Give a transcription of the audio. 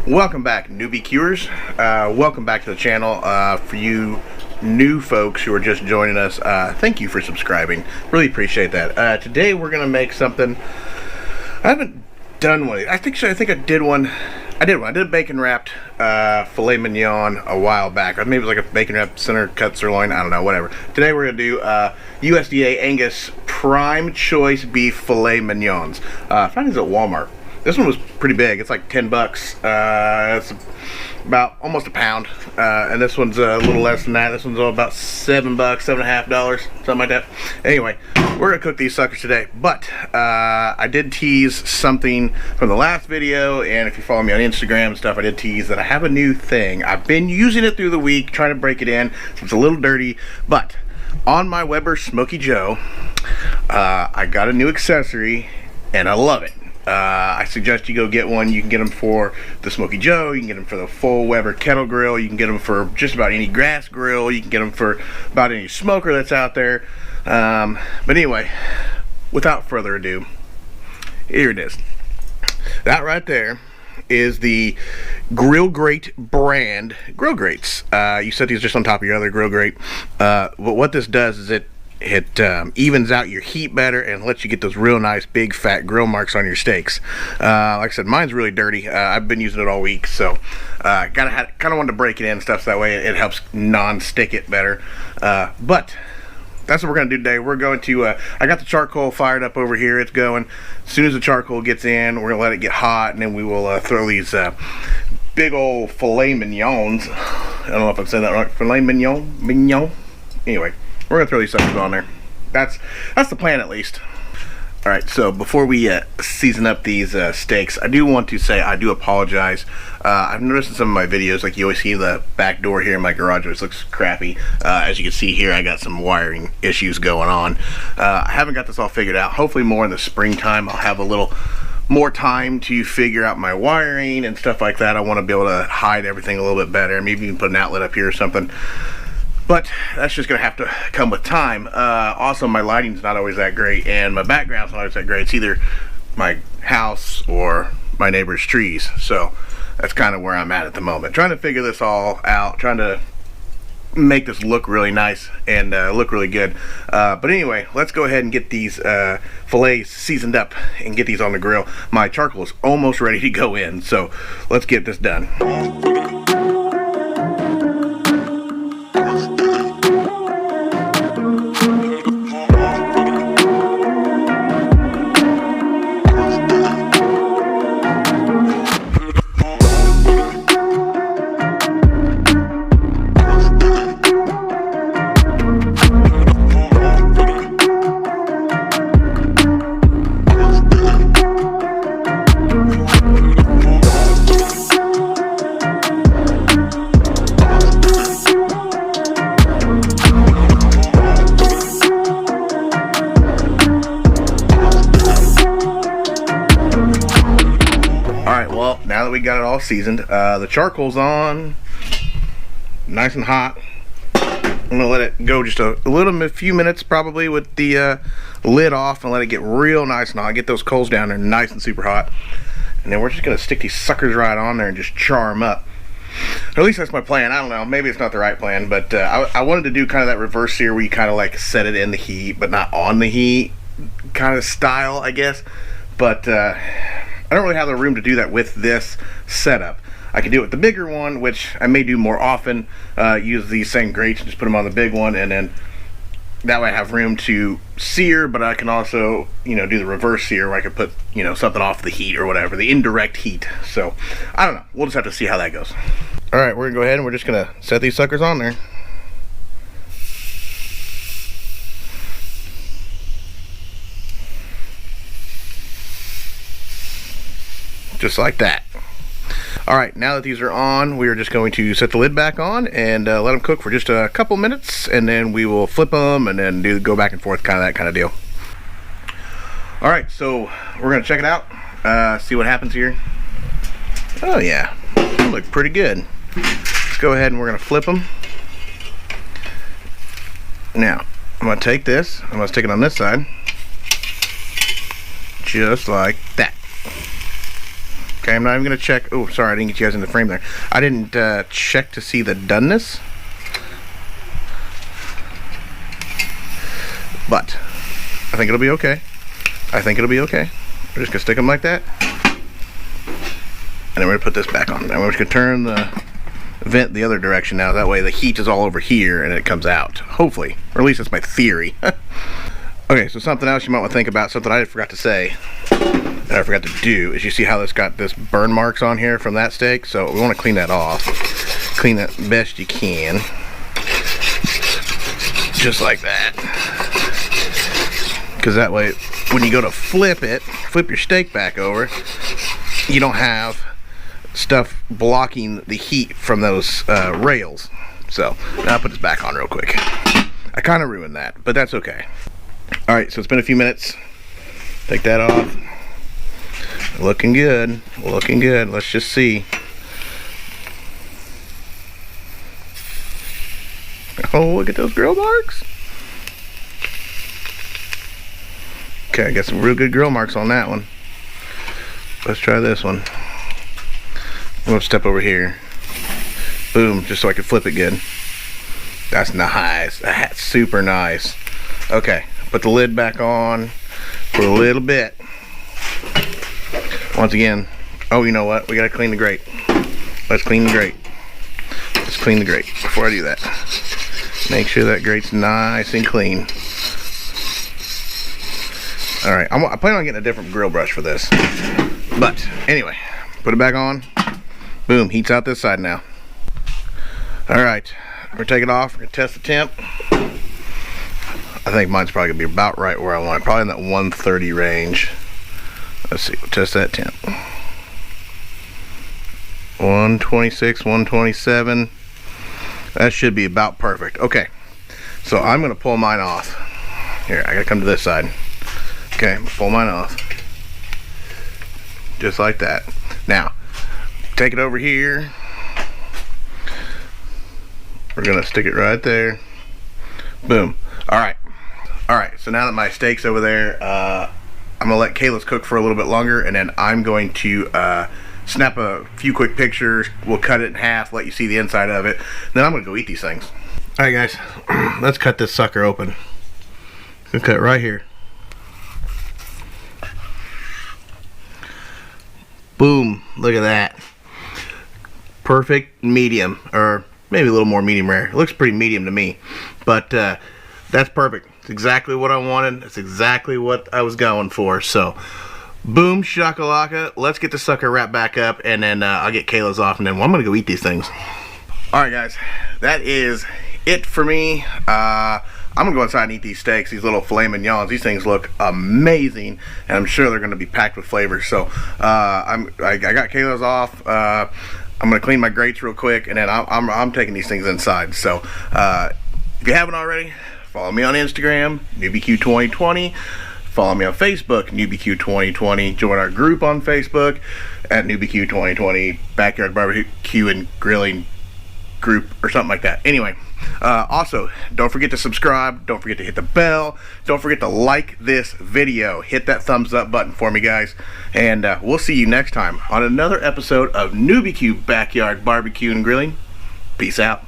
Welcome back, newbie cuers. Welcome back to the channel. For you new folks who are just joining us, thank you for subscribing. Really appreciate that. Today we're gonna make something. I haven't done one. I think I did one. I did a bacon wrapped filet mignon a while back. Or maybe it was like a bacon wrapped center cut sirloin. I don't know, whatever. Today we're gonna do USDA Angus prime choice beef filet mignons. I found these at Walmart. This one was pretty big. It's like 10 bucks. It's about almost a pound. And this one's a little less than that. This one's about $7, $7.50, something like that. Anyway, we're gonna cook these suckers today. But I did tease something from the last video, and if you follow me on Instagram and stuff, I did tease that I have a new thing. I've been using it through the week, trying to break it in. So it's a little dirty, but on my Weber Smoky Joe, I got a new accessory, and I love it. I suggest you go get one. You can get them for the Smoky Joe, you can get them for the full Weber kettle grill, you can get them for just about any grass grill, you can get them for about any smoker that's out there. But anyway, without further ado, here it is. That right there is the Grill Grate brand grill grates. You set these just on top of your other grill grate. But what this does is it evens out your heat better and lets you get those real nice big fat grill marks on your steaks. Like I said, mine's really dirty. I've been using it all week, so kind of wanted to break it in and stuff so that way it helps non-stick it better. But that's what we're gonna do today. We're going to I got the charcoal fired up over here. It's going. As soon as the charcoal gets in, we're gonna let it get hot, and then we will throw these big old filet mignons. I don't know if I'm saying that right. Filet mignon. Anyway, we're gonna throw these suckers on there. That's the plan, at least. All right, so before we season up these steaks, I do want to say I do apologize. I've noticed in some of my videos, like you always see the back door here in my garage, which looks crappy. As you can see here, I got some wiring issues going on. I haven't got this all figured out. Hopefully more in the springtime I'll have a little more time to figure out my wiring and stuff like that. I want to be able to hide everything a little bit better. Maybe even put an outlet up here or something. But that's just gonna have to come with time. Also, my lighting's not always that great, and my background's not always that great. It's either my house or my neighbor's trees. So that's kind of where I'm at the moment. Trying to figure this all out, trying to make this look really nice and look really good. But anyway, let's go ahead and get these fillets seasoned up and get these on the grill. My charcoal is almost ready to go in, so let's get this done. Now that we got it all seasoned, the charcoal's on, nice and hot. I'm gonna let it go just a few minutes probably with the lid off and let it get real nice and hot. Get those coals down there nice and super hot. And then we're just gonna stick these suckers right on there and just char them up. Or at least that's my plan. I don't know, maybe it's not the right plan, but I wanted to do kind of that reverse sear where you kind of like set it in the heat but not on the heat kind of style, I guess. But I don't really have the room to do that with this setup. I can do it with the bigger one, which I may do more often. Use these same grates and just put them on the big one, and then that way I have room to sear, but I can also, you know, do the reverse sear where I could put, you know, something off the heat or whatever, the indirect heat. So I don't know. We'll just have to see how that goes. All right, we're gonna go ahead and we're just gonna set these suckers on there. Just like that. All right, now that these are on, we are just going to set the lid back on and let them cook for just a couple minutes, and then we will flip them and then go back and forth, kind of that kind of deal. All right, so we're gonna check it out, see what happens here. Oh yeah, they look pretty good. Let's go ahead and we're gonna flip them. Now, I'm gonna take this, I'm gonna stick it on this side, just like that. Okay, I'm not even gonna check. Oh, sorry, I didn't get you guys in the frame there. I didn't check to see the doneness, but I think it'll be okay. I think it'll be okay. We're just gonna stick them like that, and then we're gonna put this back on. Now we're just gonna turn the vent the other direction now. That way the heat is all over here and it comes out. Hopefully, or at least that's my theory. Okay, so something else you might want to think about, something I forgot to say, that I forgot to do, is you see how this got this burn marks on here from that steak? So we want to clean that off. Clean that best you can. Just like that. Because that way, when you go to flip your steak back over, you don't have stuff blocking the heat from those rails. So, now I'll put this back on real quick. I kind of ruined that, but that's okay. Alright, so it's been a few minutes. Take that off. Looking good. Looking good. Let's just see. Oh, look at those grill marks. Okay, I got some real good grill marks on that one. Let's try this one. I'm going to step over here. Boom, just so I can flip it good. That's nice. That's super nice. Okay, put the lid back on for a little bit. Once again, oh, you know what? We gotta clean the grate. Let's clean the grate. Let's clean the grate before I do that. Make sure that grate's nice and clean. Alright, I plan on getting a different grill brush for this. But, anyway, put it back on. Boom, heat's out this side now. Alright, we're gonna take it off. We're gonna test the temp. I think mine's probably gonna be about right where I want it. Probably in that 130 range. Let's see, we'll test that temp. 126, 127. That should be about perfect. Okay, so I'm gonna pull mine off. Here, I gotta come to this side. Okay, I'm gonna pull mine off. Just like that. Now, take it over here. We're gonna stick it right there. Boom. Alright. Alright, so now that my steak's over there, I'm gonna let Kayla's cook for a little bit longer, and then I'm going to snap a few quick pictures. We'll cut it in half, let you see the inside of it. Then I'm gonna go eat these things. Alright guys, let's cut this sucker open. Gonna cut right here. Boom, look at that. Perfect medium, or maybe a little more medium rare. It looks pretty medium to me, but that's perfect. It's exactly what I wanted. It's exactly what I was going for. So, boom shakalaka. Let's get the sucker wrapped back up, and then I'll get Kayla's off, and then I'm gonna go eat these things. Alright guys, that is it for me. I'm gonna go inside and eat these steaks, these little filet mignons. These things look amazing, and I'm sure they're gonna be packed with flavor. So I got Kayla's off. I'm gonna clean my grates real quick, and then I'm taking these things inside. So if you haven't already, follow me on Instagram, NewbieQ2020. Follow me on Facebook, NewbieQ2020. Join our group on Facebook at NewbieQ2020, Backyard Barbecue and Grilling group or something like that. Anyway, also, don't forget to subscribe. Don't forget to hit the bell. Don't forget to like this video. Hit that thumbs up button for me, guys. And we'll see you next time on another episode of NewbieQ Backyard Barbecue and Grilling. Peace out.